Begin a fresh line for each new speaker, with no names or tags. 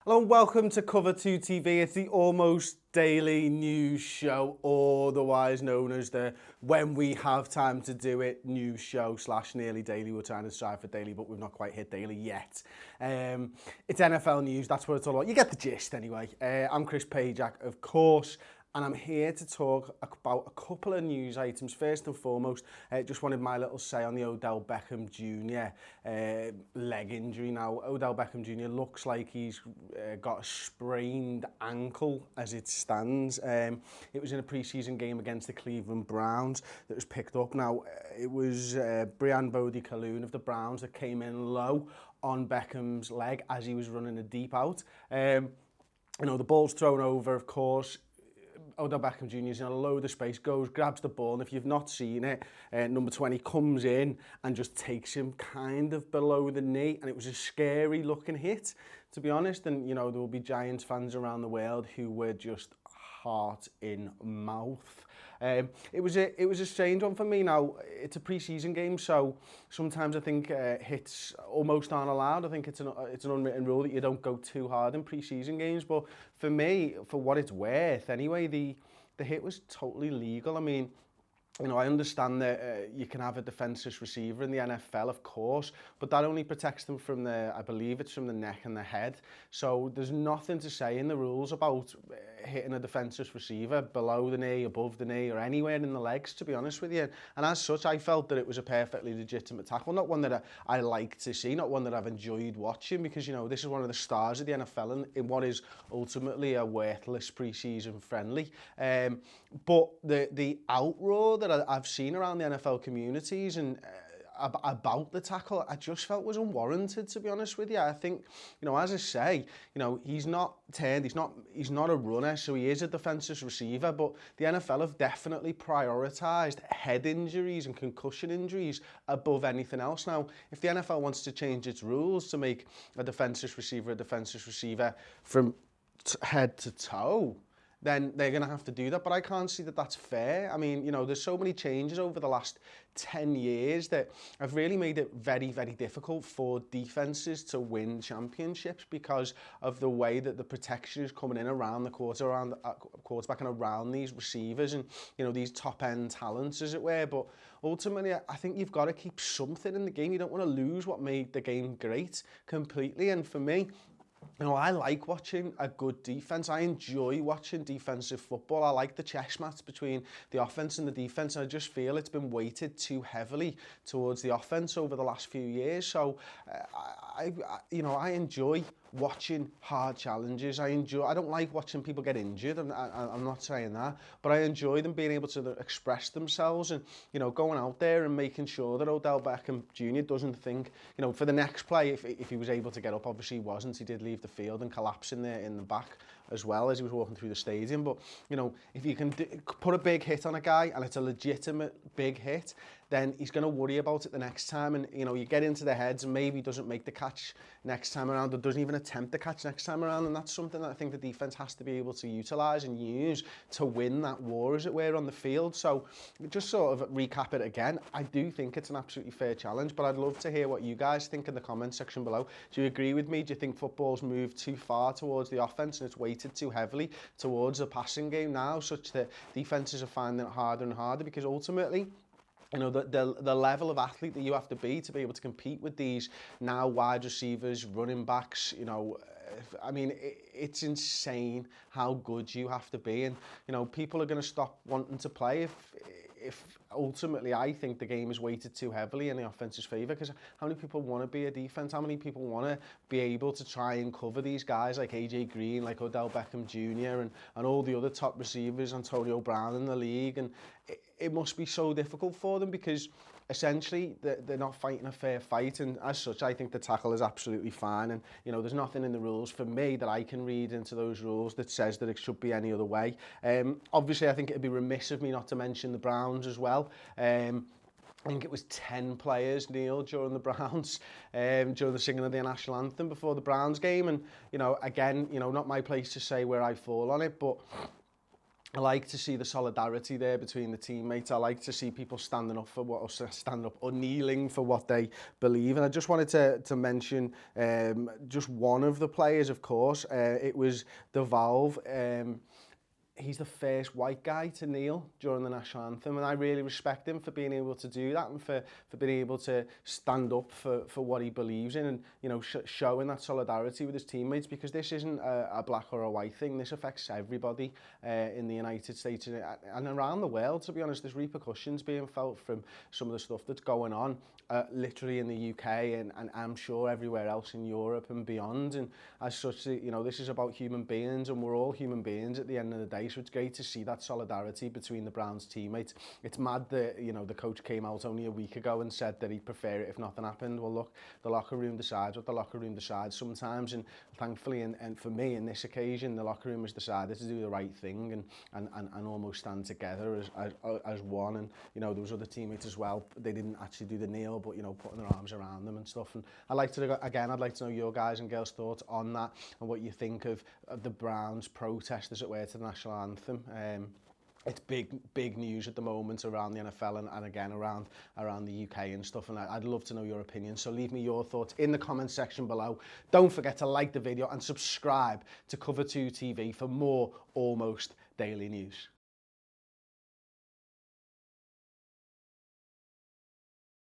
Hello and welcome to Cover 2 TV. It's the almost daily news show, otherwise known as the when we have time to do it news show / nearly daily. We're trying to strive for daily, but we've not quite hit daily yet. It's NFL news, that's what it's all about. You get the gist anyway. I'm Chris Pajak, of course, and I'm here to talk about a couple of news items. First and foremost, just wanted my little say on the Odell Beckham Jr leg injury. Now, Odell Beckham Jr looks like he's got a sprained ankle as it stands. It was in a preseason game against the Cleveland Browns that was picked up. Now, it was Brian Bodie-Calhoun of the Browns that came in low on Beckham's leg as he was running a deep out. You know, the ball's thrown over, of course. Odell Beckham Jr is in a load of space, goes, grabs the ball, and if you've not seen it, number 20 comes in and just takes him kind of below the knee, and it was a scary looking hit, to be honest. And, you know, there will be Giants fans around the world who were just heart in mouth. It was a strange one for me. Now, it's a pre-season game, so sometimes I think hits almost aren't allowed. I think it's an unwritten rule that you don't go too hard in pre-season games. But for me, for what it's worth, anyway, the hit was totally legal. I mean, you know, I understand that you can have a defenseless receiver in the NFL, of course, but that only protects them from I believe it's from the neck and the head. So there's nothing to say in the rules about hitting a defenseless receiver below the knee, above the knee, or anywhere in the legs, to be honest with you. And as such, I felt that it was a perfectly legitimate tackle, not one that I like to see, not one that I've enjoyed watching, because, you know, this is one of the stars of the NFL in what is ultimately a worthless pre-season friendly. But the outroar that I've seen around the NFL communities and about the tackle, I just felt was unwarranted, to be honest with you. I think, you know, as I say, you know, he's not a runner, so he is a defensive receiver, but the NFL have definitely prioritised head injuries and concussion injuries above anything else. Now, if the NFL wants to change its rules to make a defensive receiver from head to toe, then they're going to have to do that. But I can't see that that's fair. I mean, you know, there's so many changes over the last 10 years that have really made it very, very difficult for defenses to win championships because of the way that the protection is coming in around the quarterback and around these receivers and, you know, these top-end talents, as it were. But ultimately, I think you've got to keep something in the game. You don't want to lose what made the game great completely. And for me, you know, I like watching a good defense. I enjoy watching defensive football. I like the chess match between the offense and the defense. I just feel it's been weighted too heavily towards the offense over the last few years. So, you know, I enjoy watching hard challenges. I don't like watching people get injured, and I'm not saying that, but I enjoy them being able to express themselves and, you know, going out there and making sure that Odell Beckham Jr doesn't think, you know, for the next play, if he was able to get up, obviously he wasn't, he did leave the field and collapse in the back as well as he was walking through the stadium. But, you know, if you can put a big hit on a guy and it's a legitimate big hit, then he's going to worry about it the next time. And, you know, you get into their heads and maybe he doesn't make the catch next time around or doesn't even attempt the catch next time around. And that's something that I think the defense has to be able to utilise and use to win that war, as it were, on the field. So just sort of recap it again. I do think it's an absolutely fair challenge, but I'd love to hear what you guys think in the comments section below. Do you agree with me? Do you think football's moved too far towards the offense and it's weighted too heavily towards the passing game now, such that defenses are finding it harder and harder? Because ultimately, you know, the level of athlete that you have to be able to compete with these now wide receivers, running backs, you know, I mean, it's insane how good you have to be. And, you know, people are going to stop wanting to play if ultimately I think the game is weighted too heavily in the offense's favour. Because how many people want to be a defence? How many people want to be able to try and cover these guys like AJ Green, like Odell Beckham Jr and all the other top receivers, Antonio Brown in the league? And it must be so difficult for them because essentially they're not fighting a fair fight, and as such I think the tackle is absolutely fine. And, you know, there's nothing in the rules for me that I can read into those rules that says that it should be any other way. Obviously I think it'd be remiss of me not to mention the Browns as well. I think it was 10 players kneeled during the Browns, during the singing of the National Anthem before the Browns game. And, you know, again, you know, not my place to say where I fall on it, but I like to see the solidarity there between the teammates. I like to see people standing up for what, or standing up or kneeling for what they believe. And I just wanted to mention just one of the players, of course. It was the Valve. He's the first white guy to kneel during the national anthem, and I really respect him for being able to do that and for being able to stand up for what he believes in, and you know, showing that solidarity with his teammates, because this isn't a black or a white thing. This affects everybody in the United States and around the world. To be honest, there's repercussions being felt from some of the stuff that's going on literally in the UK and I'm sure everywhere else in Europe and beyond. And as such, you know, this is about human beings, and we're all human beings at the end of the day. So it's great to see that solidarity between the Browns teammates. It's mad that, you know, the coach came out only a week ago and said that he'd prefer it if nothing happened. Well, look, the locker room decides what the locker room decides sometimes, and thankfully, and for me in this occasion, the locker room has decided to do the right thing and almost stand together as one. And you know, there was other teammates as well. They didn't actually do the kneel, but you know, putting their arms around them and stuff. And I'd like to know your guys and girls' thoughts on that and what you think of the Browns protest, as it were, to the national anthem. It's big news at the moment around the NFL and again around the UK and stuff, and I'd love to know your opinion. So leave me your thoughts in the comment section below. Don't forget to like the video and subscribe to Cover 2 TV for more almost daily news.